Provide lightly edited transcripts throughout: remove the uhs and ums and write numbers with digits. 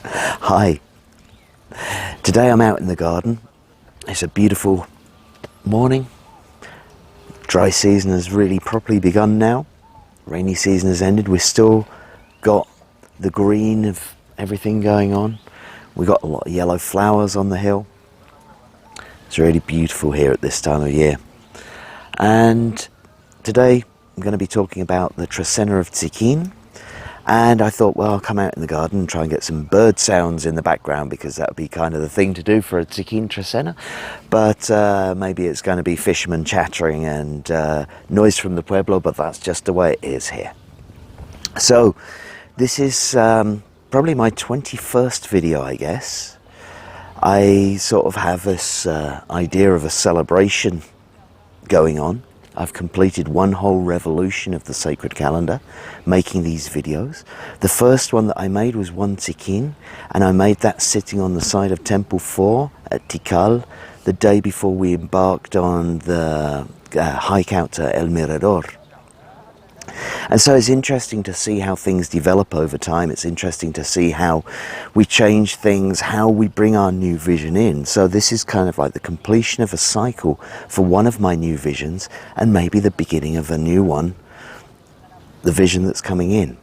Hi. Today I'm out in the garden. It's a beautiful morning. Dry season has really properly begun now. Rainy season has ended. We've still got the green of everything going on. We've got a lot of yellow flowers on the hill. It's really beautiful here at this time of year. And today I'm going to be talking about the Trecena of Tz'ikin. And I thought, well, I'll come out in the garden and try and get some bird sounds in the background, because that would be kind of the thing to do for a Tz'ikin Trecena. But maybe it's going to be fishermen chattering and noise from the pueblo, but that's just the way it is here. So this is probably my 21st video, I guess. I sort of have this idea of a celebration going on. I've completed one whole revolution of the sacred calendar, making these videos. The first one that I made was one Tz'ikin, and I made that sitting on the side of Temple 4 at Tikal, the day before we embarked on the hike out to El Mirador. And so it's interesting to see how things develop over time. It's interesting to see how we change things, how we bring our new vision in. So this is kind of like the completion of a cycle for one of my new visions, and maybe the beginning of a new one, the vision that's coming in.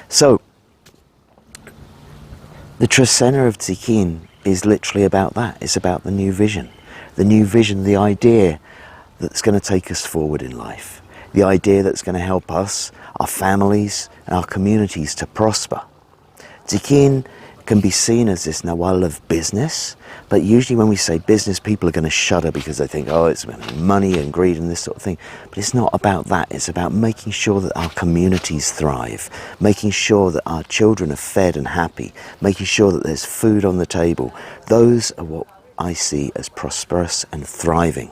So the Trecena of Tz'ikin is literally about that. It's about the new vision, the idea that's going to take us forward in life. The idea that's going to help us, our families, and our communities to prosper. Tz'ikin can be seen as this nawal of business, but usually when we say business, people are going to shudder because they think, oh, it's money and greed and this sort of thing. But it's not about that. It's about making sure that our communities thrive, making sure that our children are fed and happy, making sure that there's food on the table. Those are what I see as prosperous and thriving,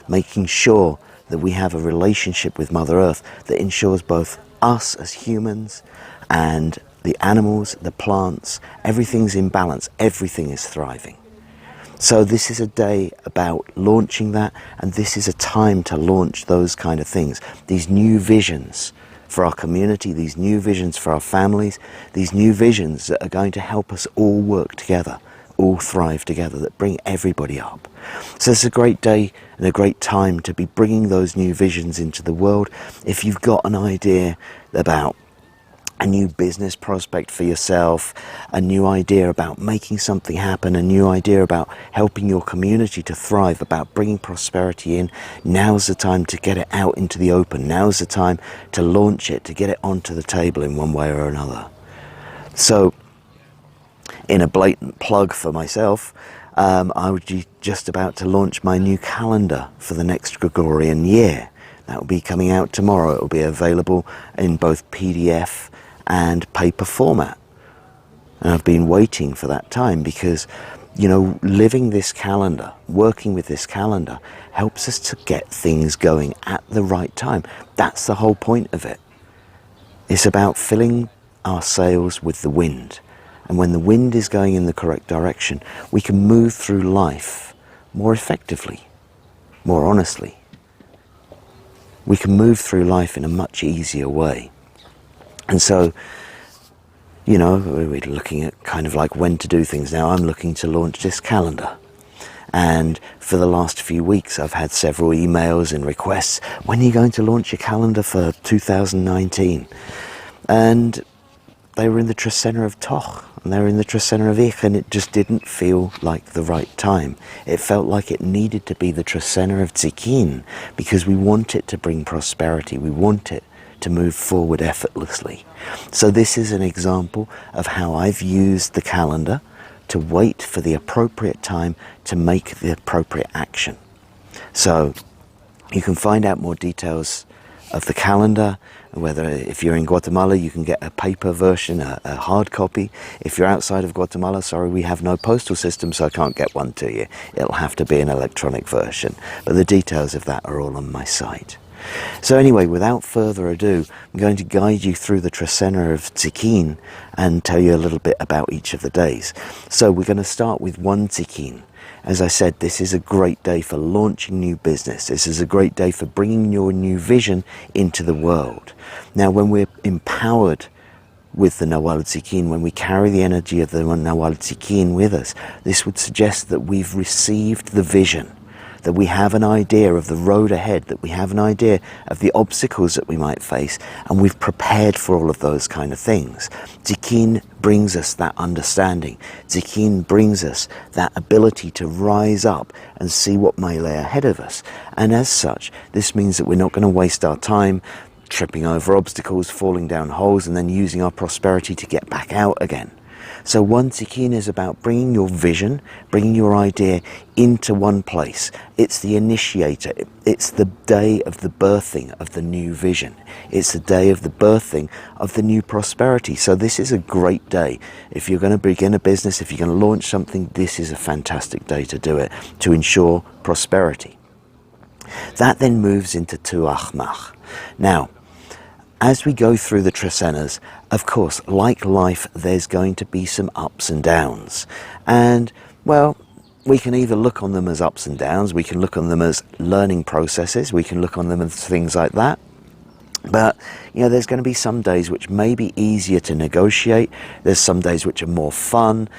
making sure that we have a relationship with Mother Earth that ensures both us as humans and the animals, the plants, everything's in balance, everything is thriving. So this is a day about launching that, and this is a time to launch those kind of things, these new visions for our community, these new visions for our families, these new visions that are going to help us all work together, all thrive together, that bring everybody up. So it's a great day and a great time to be bringing those new visions into the world. If you've got an idea about a new business prospect for yourself, a new idea about making something happen, a new idea about helping your community to thrive, about bringing prosperity in, now's the time to get it out into the open. Now's the time to launch it, to get it onto the table in one way or another. So, in a blatant plug for myself, I would be just about to launch my new calendar for the next Gregorian year. That will be coming out tomorrow. It will be available in both PDF and paper format. And I've been waiting for that time because, you know, living this calendar, working with this calendar, helps us to get things going at the right time. That's the whole point of it. It's about filling our sails with the wind. And when the wind is going in the correct direction, we can move through life more effectively, more honestly. We can move through life in a much easier way. And so, you know, we're looking at kind of like when to do things now. I'm looking to launch this calendar. And for the last few weeks, I've had several emails and requests. When are you going to launch your calendar for 2019? And they were in the Trecena of Toak, and they were in the Trecena of Tz'ikin, and it just didn't feel like the right time. It felt like it needed to be the Trecena of Tz'ikin, because we want it to bring prosperity. We want it to move forward effortlessly. So this is an example of how I've used the calendar to wait for the appropriate time to make the appropriate action. So you can find out more details of the calendar, whether if you're in Guatemala you can get a paper version, a hard copy. If you're outside of Guatemala, sorry, we have no postal system, so I can't get one to you. It'll have to be an electronic version, but the details of that are all on my site. So anyway, without further ado, I'm going to guide you through the Trecena of Tz'ikin and tell you a little bit about each of the days. So we're going to start with one Tz'ikin. As I said, this is a great day for launching new business. This is a great day for bringing your new vision into the world. Now, when we're empowered with the Nawal Tz'ikin, when we carry the energy of the Nawal Tz'ikin with us, this would suggest that we've received the vision, that we have an idea of the road ahead, that we have an idea of the obstacles that we might face, and we've prepared for all of those kind of things. Tz'ikin brings us that understanding. Tz'ikin brings us that ability to rise up and see what may lay ahead of us. And as such, this means that we're not going to waste our time tripping over obstacles, falling down holes, and then using our prosperity to get back out again. So one Tz'ikin is about bringing your vision, bringing your idea into one place. It's the initiator. It's the day of the birthing of the new vision. It's the day of the birthing of the new prosperity. So this is a great day. If you're going to begin a business, if you're going to launch something, this is a fantastic day to do it, to ensure prosperity. That then moves into toak. Now, as we go through the Tresenas, of course, like life, there's going to be some ups and downs. And, well, we can either look on them as ups and downs, we can look on them as learning processes, we can look on them as things like that. But, there's going to be some days which may be easier to negotiate, there's some days which are more fun,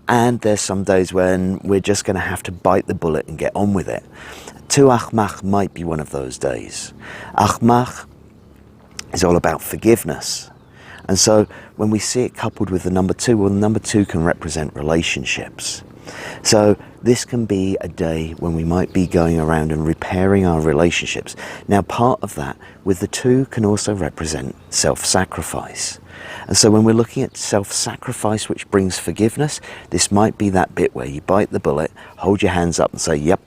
and there's some days when we're just going to have to bite the bullet and get on with it. Toak might be one of those days. Achmach is all about forgiveness. And so when we see it coupled with the number 2, well, the number 2 can represent relationships. So this can be a day when we might be going around and repairing our relationships. Now, part of that with the 2 can also represent self-sacrifice. And so when we're looking at self-sacrifice, which brings forgiveness, this might be that bit where you bite the bullet, hold your hands up and say, yep,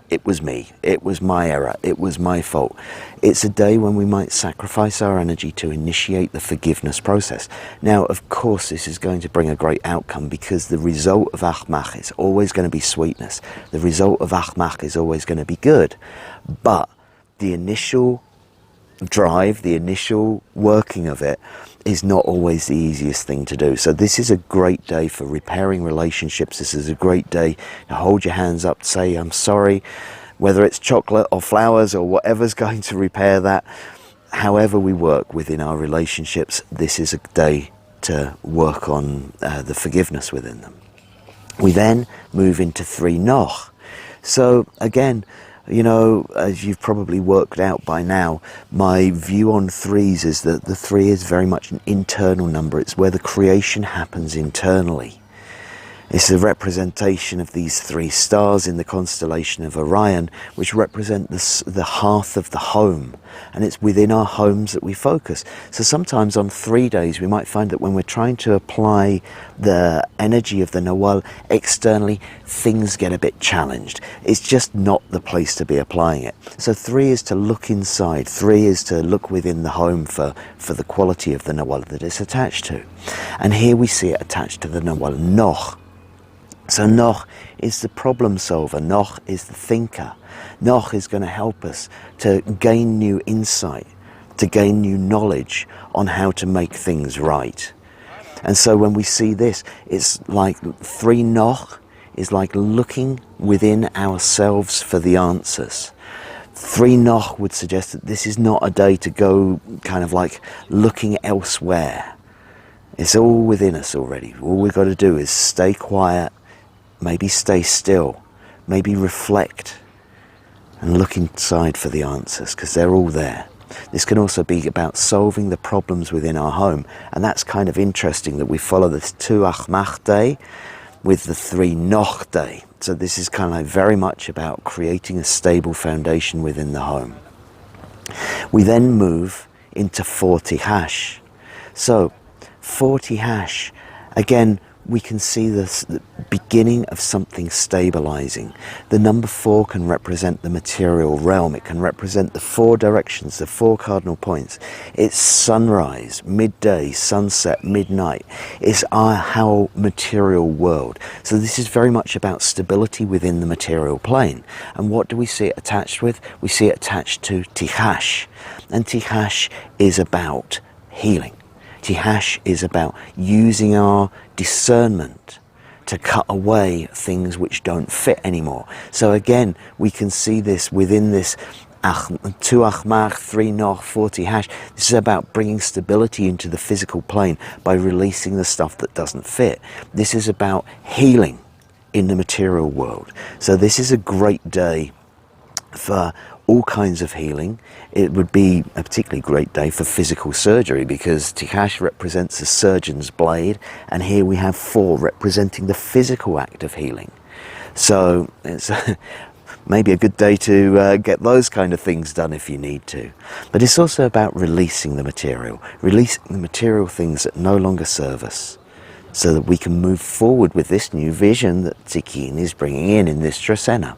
it was me, it was my error, it was my fault. It's a day when we might sacrifice our energy to initiate the forgiveness process. Now, of course, this is going to bring a great outcome, because the result of achmach is always going to be sweetness. The result of achmach is always going to be good. But the initial drive, the initial working of it, is not always the easiest thing to do. So this is a great day for repairing relationships. This is a great day to hold your hands up, say I'm sorry, whether it's chocolate or flowers or whatever's going to repair that. However we work within our relationships, this is a day to work on the forgiveness within them. We then move into 3 noch. So again, as you've probably worked out by now, my view on 3s is that the 3 is very much an internal number. It's where the creation happens internally. It's a representation of these 3 stars in the constellation of Orion, which represent the hearth of the home. And it's within our homes that we focus. So sometimes on 3 days, we might find that when we're trying to apply the energy of the Nawal externally, things get a bit challenged. It's just not the place to be applying it. So 3 is to look inside. 3 is to look within the home for the quality of the Nawal that it's attached to. And here we see it attached to the Nawal Noch. So Noch is the problem solver, Noch is the thinker. Noch is going to help us to gain new insight, to gain new knowledge on how to make things right. And so when we see this, it's like 3 Noch is like looking within ourselves for the answers. 3 Noch would suggest that this is not a day to go kind of like looking elsewhere. It's all within us already. All we've got to do is stay quiet, maybe stay still, maybe reflect and look inside for the answers, because they're all there. This can also be about solving the problems within our home, and that's kind of interesting that we follow this toak day with the 3 noch day. So this is kind of like very much about creating a stable foundation within the home. We then move into 40 hash. So 40 hash, again, we can see the beginning of something stabilizing. The number 4 can represent the material realm. It can represent the 4 directions, the 4 cardinal points. It's sunrise, midday, sunset, midnight. It's our material world. So this is very much about stability within the material plane. And what do we see it attached with? We see it attached to tash. And tash is about healing. Tash is about using our discernment to cut away things which don't fit anymore. So again, we can see this within this 2 achmach, 3 noch, 40 hash. This is about bringing stability into the physical plane by releasing the stuff that doesn't fit. This is about healing in the material world. So this is a great day for all kinds of healing. It would be a particularly great day for physical surgery, because tash represents a surgeon's blade, and here we have 4 representing the physical act of healing. So it's maybe a good day to get those kind of things done if you need to. But it's also about releasing the material things that no longer serve us, so that we can move forward with this new vision that Tz'ikin is bringing in this Trecena.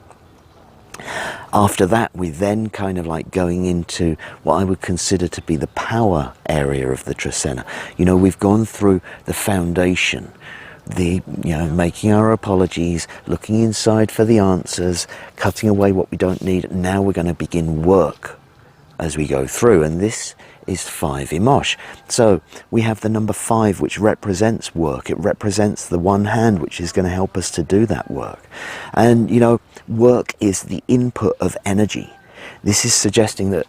After that, we then kind of like going into what I would consider to be the power area of the Trecena. You know, we've gone through the foundation, making our apologies, looking inside for the answers, cutting away what we don't need. Now we're going to begin work as we go through, and this is 5 imox. So we have the number 5, which represents work. It represents the one hand which is going to help us to do that work. And work is the input of energy. This is suggesting that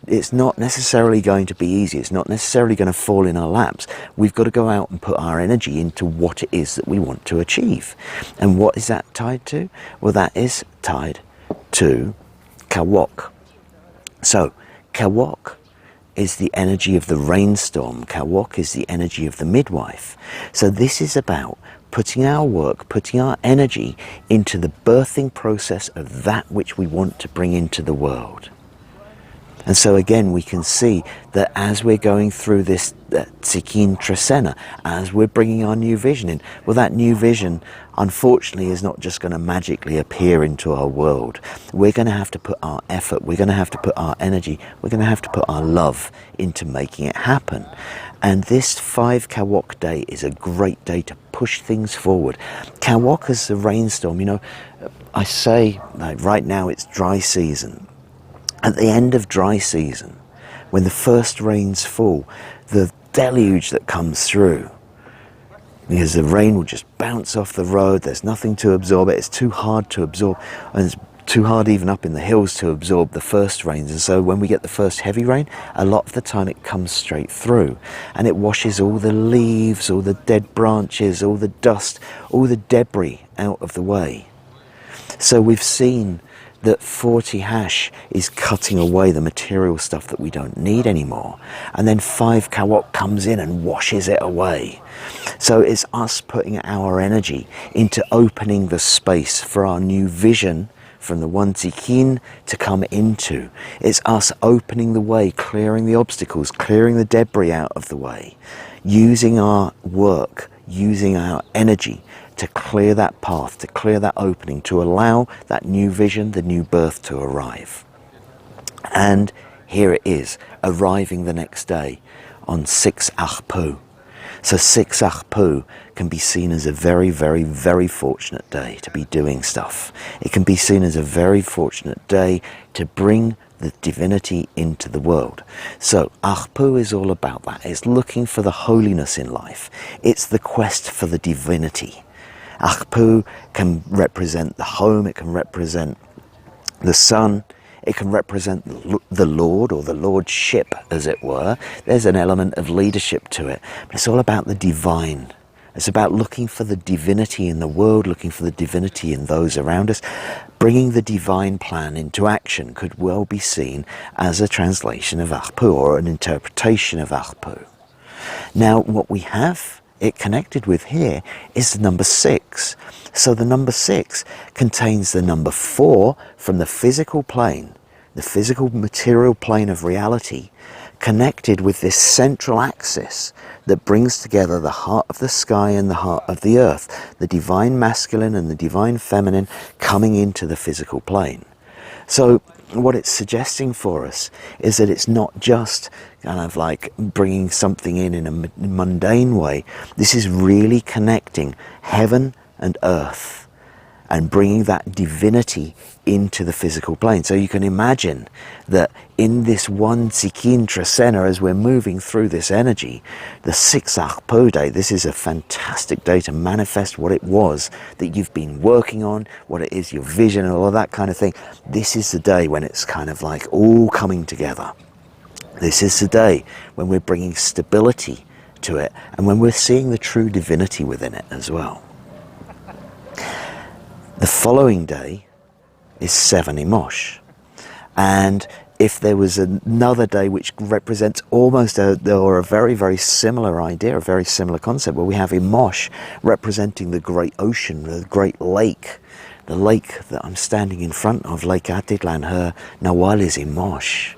it's not necessarily going to be easy. It's not necessarily going to fall in our laps. We've got to go out and put our energy into what it is that we want to achieve. And what is that tied to? Well, that is tied to kawok. So kawok is the energy of the rainstorm. Kawok is the energy of the midwife. So this is about putting our work, putting our energy into the birthing process of that which we want to bring into the world. And so again, we can see that as we're going through this Tz'ikin Trecena, as we're bringing our new vision in, well, that new vision, unfortunately, is not just going to magically appear into our world. We're going to have to put our effort, we're going to have to put our energy, we're going to have to put our love into making it happen. And this 5 kawok day is a great day to push things forward. Kawok is the rainstorm. I say, like, right now it's dry season. At the end of dry season, when the first rains fall, the deluge that comes through, because the rain will just bounce off the road, there's nothing to absorb it, it's too hard to absorb, and it's too hard even up in the hills to absorb the first rains. And so when we get the first heavy rain, a lot of the time it comes straight through, and it washes all the leaves, all the dead branches, all the dust, all the debris out of the way. So we've seen that 40 hash is cutting away the material stuff that we don't need anymore. And then 5 kawok comes in and washes it away. So it's us putting our energy into opening the space for our new vision from the one Tz'ikin to come into. It's us opening the way, clearing the obstacles, clearing the debris out of the way, using our work, using our energy to clear that path, to clear that opening, to allow that new vision, the new birth to arrive. And here it is, arriving the next day on 6 ajpu. So 6 ajpu can be seen as a very, very, very fortunate day to be doing stuff. It can be seen as a very fortunate day to bring the divinity into the world. So ajpu is all about that. It's looking for the holiness in life. It's the quest for the divinity. Ajpu can represent the home, it can represent the sun, it can represent the Lord, or the lordship, as it were. There's an element of leadership to it, but it's all about the divine. It's about looking for the divinity in the world, looking for the divinity in those around us. Bringing the divine plan into action could well be seen as a translation of ajpu, or an interpretation of ajpu. Now, what we have it connected with here is the number 6. So the number 6 contains the number 4 from the physical plane, the physical material plane of reality, connected with this central axis that brings together the heart of the sky and the heart of the earth, the divine masculine and the divine feminine coming into the physical plane. So what it's suggesting for us is that it's not just kind of like bringing something in a mundane way. This is really connecting heaven and earth, and bringing that divinity into the physical plane. So you can imagine that in this one Tz'ikin Trecena, as we're moving through this energy, the 6th ajpu day, this is a fantastic day to manifest what it was that you've been working on, what it is, your vision and all of that kind of thing. This is the day when it's kind of like all coming together. This is the day when we're bringing stability to it and when we're seeing the true divinity within it as well. The following day is 7 imox, and if there was another day which represents almost a very, very similar idea, a very similar concept, where we have imox representing the great ocean, the great lake, the lake that I'm standing in front of, Lake Atitlan, her nawal is imox.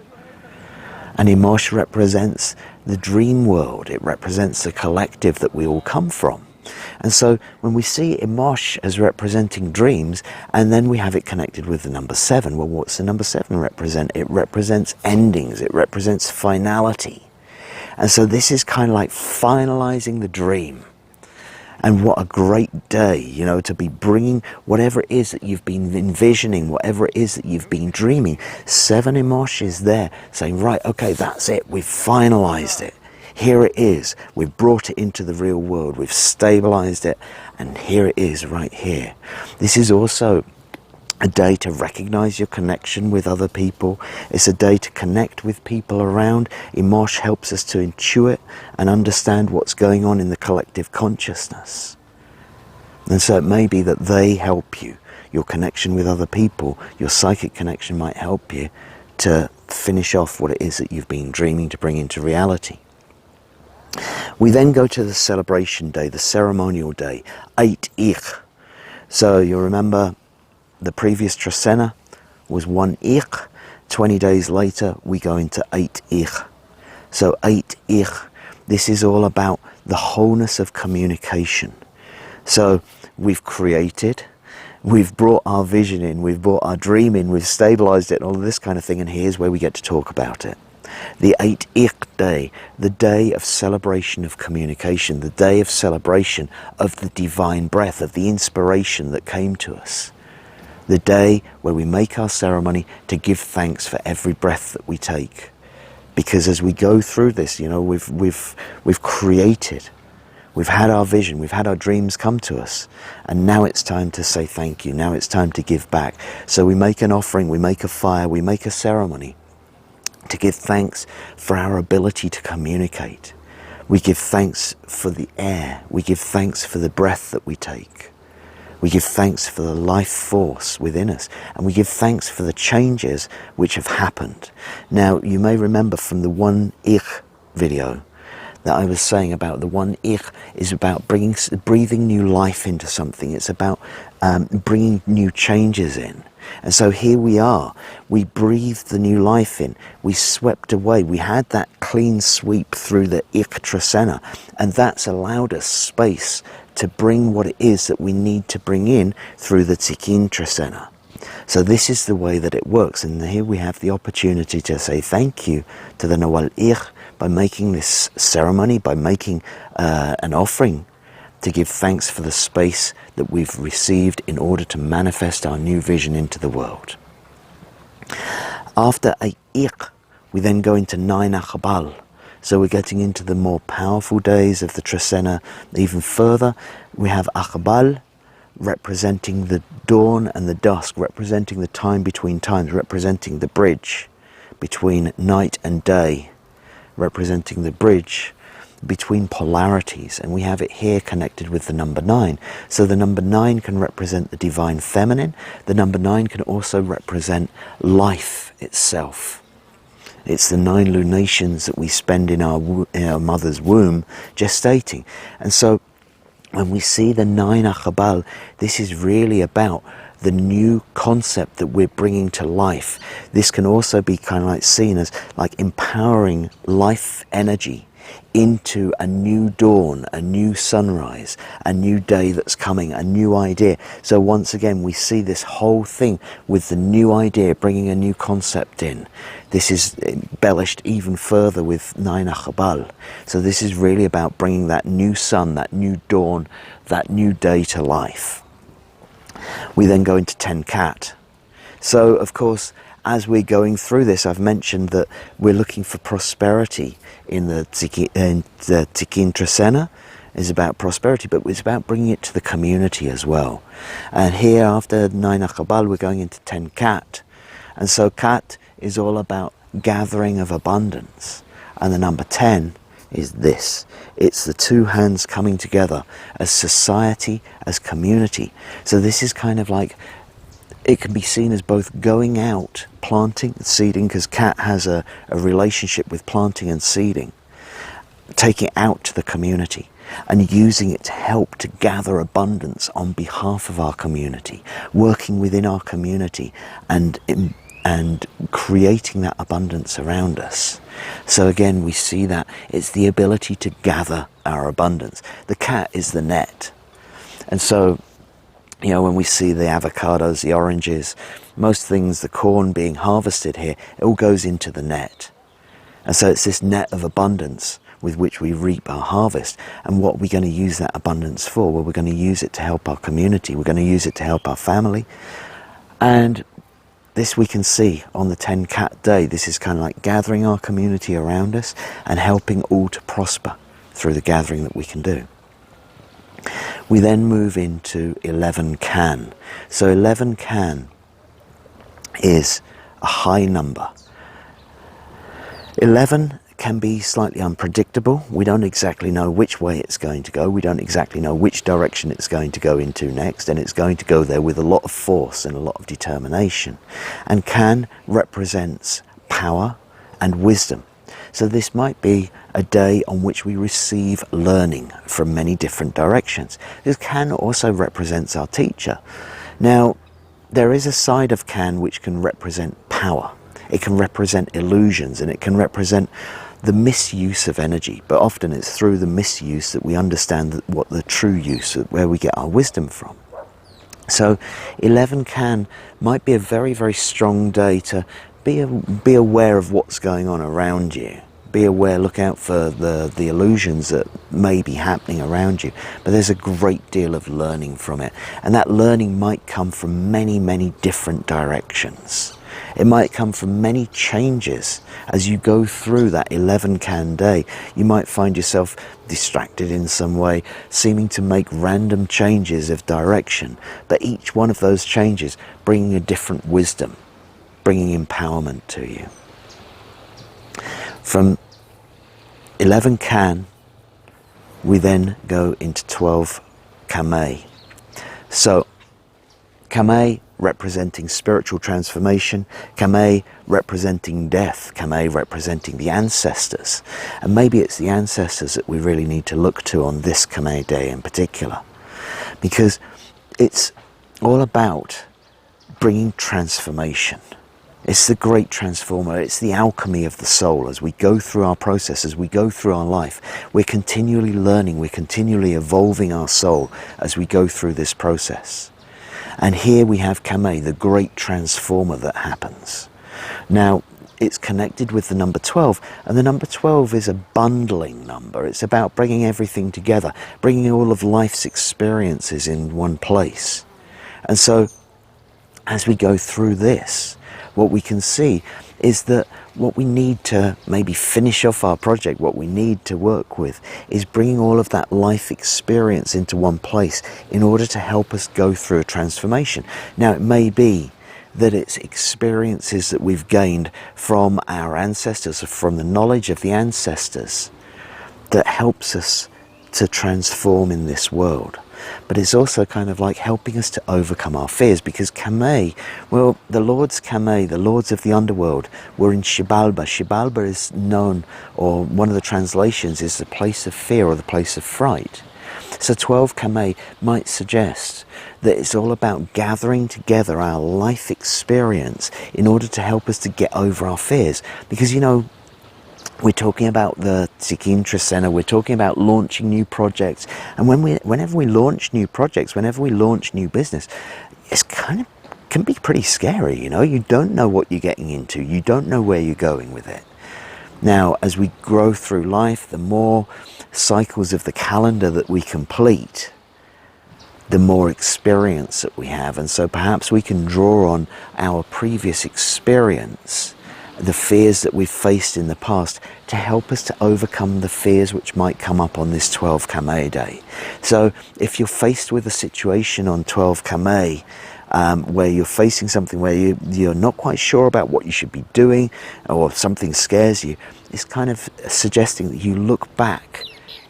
And imox represents the dream world, it represents the collective that we all come from. And so when we see imox as representing dreams, and then we have it connected with the number 7, well, what's the number 7 represent? It represents endings, it represents finality. And so this is kind of like finalizing the dream. And what a great day, you know, to be bringing whatever it is that you've been envisioning, whatever it is that you've been dreaming. 7 imox is there saying, right, okay, that's it, we've finalized it. Here it is, we've brought it into the real world, we've stabilized it, and here it is right here. This is also a day to recognize your connection with other people. It's a day to connect with people around. Imox helps us to intuit and understand what's going on in the collective consciousness. And so it may be that they help you. Your connection with other people, your psychic connection might help you to finish off what it is that you've been dreaming to bring into reality. We then go to the celebration day, the ceremonial day, 8 ich. So you remember the previous Trecena was 1 ich. 20 days later we go into 8 ich. So 8 ich, this is all about the wholeness of communication. So we've created, we've brought our vision in, we've brought our dream in, we've stabilized it and all of this kind of thing, and here's where we get to talk about it. The 8 ich day, the day of celebration of communication, the day of celebration of the divine breath, of the inspiration that came to us. The day where we make our ceremony to give thanks for every breath that we take. Because as we go through this, you know, we've created, we've had our vision, we've had our dreams come to us, and now it's time to say thank you, now it's time to give back. So we make an offering, we make a fire, we make a ceremony to give thanks for our ability to communicate. We give thanks for the air. We give thanks for the breath that we take. We give thanks for the life force within us. And we give thanks for the changes which have happened. Now, you may remember from the 1 ich video that I was saying about the 1 ich is about breathing new life into something. It's about bringing new changes in. And so here we are, we breathed the new life in, we swept away, we had that clean sweep through the ich Trecena, and that's allowed us space to bring what it is that we need to bring in through the Tz'ikin Trecena. So this is the way that it works, and here we have the opportunity to say thank you to the Nawal Ich by making this ceremony, by making an offering, to give thanks for the space that we've received in order to manifest our new vision into the world. After 8 ich, we then go into 9 ajpu. So we're getting into the more powerful days of the Trecena even further. We have ajpu representing the dawn and the dusk, representing the time between times, representing the bridge between night and day, representing the bridge between polarities, and we have it here connected with the number 9. So the number 9 can represent the divine feminine. The number 9 can also represent life itself. It's the 9 lunations that we spend in our mother's womb gestating. And so when we see the 9 ajpu, this is really about the new concept that we're bringing to life. This can also be kind of like seen as like empowering life energy into a new dawn, a new sunrise, a new day that's coming, a new idea. So once again, we see this whole thing with the new idea, bringing a new concept in. This is embellished even further with 9 ajpu. So this is really about bringing that new sun, that new dawn, that new day to life. We then go into 10 cat. So, of course, as we're going through this, I've mentioned that we're looking for prosperity in the Tz'ikin Trecena is about prosperity, but it's about bringing it to the community as well. And here, after 9 Akabal, we're going into 10 cat. And so cat is all about gathering of abundance. And the number 10 is this. It's the two hands coming together as society, as community. So this is kind of like, it can be seen as both going out, planting and seeding, because cat has a relationship with planting and seeding, taking it out to the community and using it to help to gather abundance on behalf of our community, working within our community and creating that abundance around us. So again, we see that it's the ability to gather our abundance. The cat is the net. And so, you know, when we see the avocados, the oranges, most things, the corn being harvested here, it all goes into the net. And so it's this net of abundance with which we reap our harvest. And what are we going to use that abundance for? Well, we're going to use it to help our community. We're going to use it to help our family. And this we can see on the 10 cat day. This is kind of like gathering our community around us and helping all to prosper through the gathering that we can do. We then move into 11 can. So 11 can is a high number. 11 can be slightly unpredictable. We don't exactly know which way it's going to go. We don't exactly know which direction it's going to go into next, and it's going to go there with a lot of force and a lot of determination. And can represents power and wisdom. So this might be a day on which we receive learning from many different directions. This can also represents our teacher. Now, there is a side of can which can represent power. It can represent illusions, and it can represent the misuse of energy. But often it's through the misuse that we understand what the true use, where we get our wisdom from. So 11 can might be a very, very strong day to be aware of what's going on around you. Be aware, look out for the illusions that may be happening around you. But there's a great deal of learning from it. And that learning might come from many, many different directions. It might come from many changes. As you go through that 11 can day, you might find yourself distracted in some way, seeming to make random changes of direction. But each one of those changes bringing a different wisdom, bringing empowerment to you. From 11 can, we then go into 12 keme. So, keme representing spiritual transformation, keme representing death, keme representing the ancestors. And maybe it's the ancestors that we really need to look to on this keme day in particular. Because it's all about bringing transformation. It's the great transformer. It's the alchemy of the soul. As we go through our process, as we go through our life, we're continually learning, we're continually evolving our soul as we go through this process. And here we have keme, the great transformer that happens. Now, it's connected with the number 12, and the number 12 is a bundling number. It's about bringing everything together, bringing all of life's experiences in one place. And so, as we go through this, what we can see is that what we need to maybe finish off our project, what we need to work with, is bringing all of that life experience into one place in order to help us go through a transformation. Now, it may be that it's experiences that we've gained from our ancestors, from the knowledge of the ancestors, that helps us to transform in this world. But it's also kind of like helping us to overcome our fears, because keme, well, the lords keme, the lords of the underworld, were in Xibalba. Xibalba is known, or one of the translations is the place of fear or the place of fright. So 12 keme might suggest that it's all about gathering together our life experience in order to help us to get over our fears. Because, you know, we're talking about the Tz'ikin Trecena, we're talking about launching new projects. And whenever we launch new projects, whenever we launch new business, it's can be pretty scary, you know. You don't know what you're getting into. You don't know where you're going with it. Now, as we grow through life, the more cycles of the calendar that we complete, the more experience that we have. And so perhaps we can draw on our previous experience, the fears that we've faced in the past, to help us to overcome the fears which might come up on this 12 keme day. So if you're faced with a situation on 12 keme where you're facing something where you're not quite sure about what you should be doing, or something scares you, it's kind of suggesting that you look back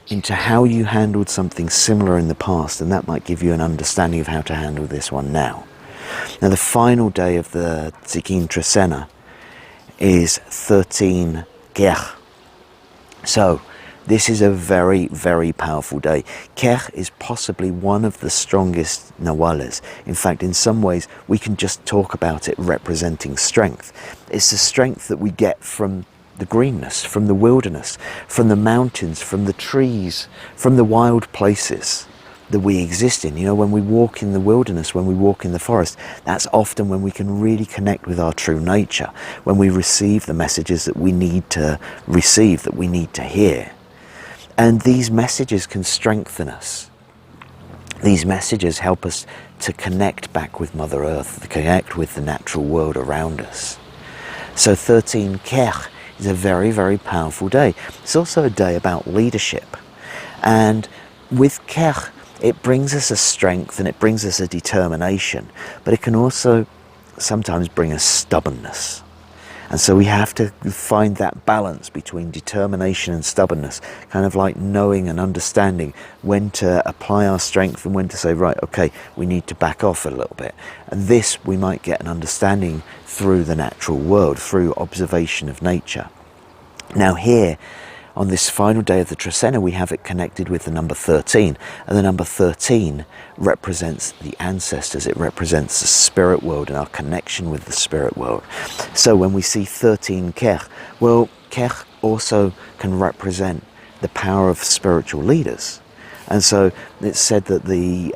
into how you handled something similar in the past, and that might give you an understanding of how to handle this one now. Now, the final day of the Tz'ikin Trecena is 13 kech. So this is a very, very powerful day. Kech is possibly one of the strongest nawales. In fact, in some ways, we can just talk about it representing strength. It's the strength that we get from the greenness, from the wilderness, from the mountains, from the trees, from the wild places that we exist in. You know, when we walk in the wilderness, when we walk in the forest, that's often when we can really connect with our true nature, when we receive the messages that we need to receive, that we need to hear. And these messages can strengthen us. These messages help us to connect back with Mother Earth, to connect with the natural world around us. So 13 kech is a very, very powerful day. It's also a day about leadership. And with kech, it brings us a strength and it brings us a determination, but it can also sometimes bring us stubbornness. And so we have to find that balance between determination and stubbornness, kind of like knowing and understanding when to apply our strength and when to say, right, okay, we need to back off a little bit. And this we might get an understanding through the natural world, through observation of nature. Now here, on this final day of the Trecena, we have it connected with the number 13. And the number 13 represents the ancestors. It represents the spirit world and our connection with the spirit world. So when we see 13 kech, well, kech also can represent the power of spiritual leaders. And so it's said that the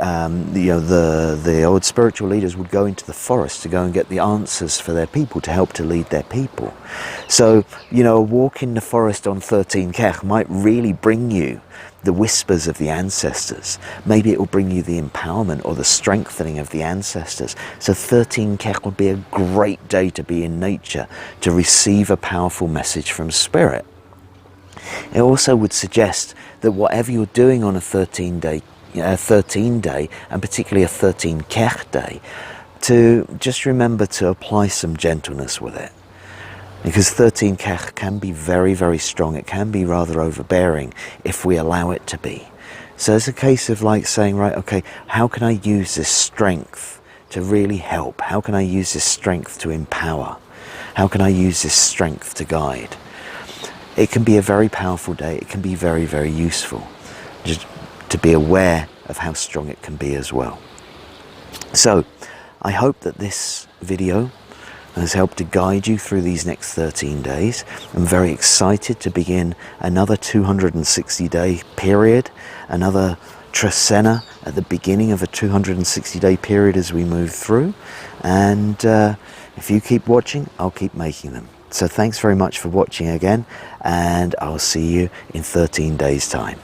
old spiritual leaders would go into the forest to go and get the answers for their people, to help to lead their people. So, you know, a walk in the forest on 13 kech might really bring you the whispers of the ancestors. Maybe it will bring you the empowerment or the strengthening of the ancestors. So 13 kech would be a great day to be in nature, to receive a powerful message from spirit. It also would suggest that whatever you're doing on a 13 day, and particularly a 13 kech day, to just remember to apply some gentleness with it. Because 13 kech can be very, very strong. It can be rather overbearing if we allow it to be. So it's a case of like saying, right, okay, how can I use this strength to really help? How can I use this strength to empower? How can I use this strength to guide? It can be a very powerful day. It can be very, very useful just to be aware of how strong it can be as well. So I hope that this video has helped to guide you through these next 13 days. I'm very excited to begin another 260-day period, another Trecena at the beginning of a 260-day period as we move through. And if you keep watching, I'll keep making them. So thanks very much for watching again, and I'll see you in 13 days' time.